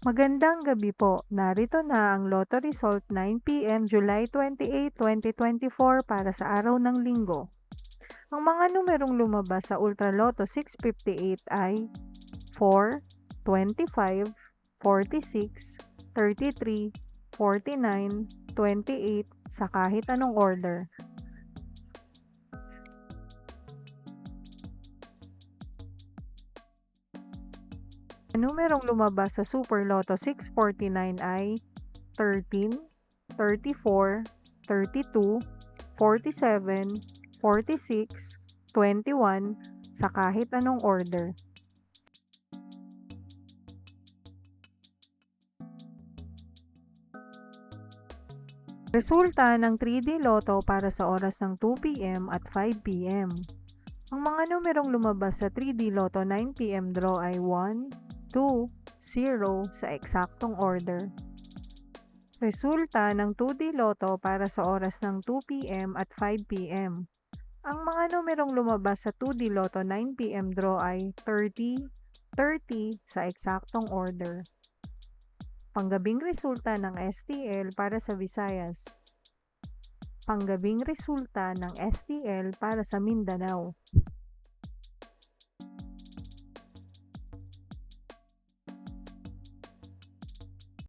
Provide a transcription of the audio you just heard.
Magandang gabi po. Narito na ang Lotto Result 9 p.m. July 28, 2024 para sa araw ng Linggo. Ang mga numerong lumabas sa Ultra Lotto 658 ay 4, 25, 46, 33, 49, 28 sa kahit anong order. Ang numerong lumabas sa Super Lotto 649 ay 13, 34, 32, 47, 46, 21 sa kahit anong order. Resulta ng 3D Lotto para sa oras ng 2 p.m. at 5 p.m. Ang mga numerong lumabas sa 3D Lotto 9 p.m. draw ay 1, 2, 0 sa eksaktong order. Resulta ng 2D Lotto para sa oras ng 2 p.m. at 5 p.m. Ang mga numerong lumabas sa 2D Lotto 9 p.m. draw ay 30, 30 sa eksaktong order. Panggabing resulta ng STL para sa Visayas. Panggabing resulta ng STL para sa Mindanao.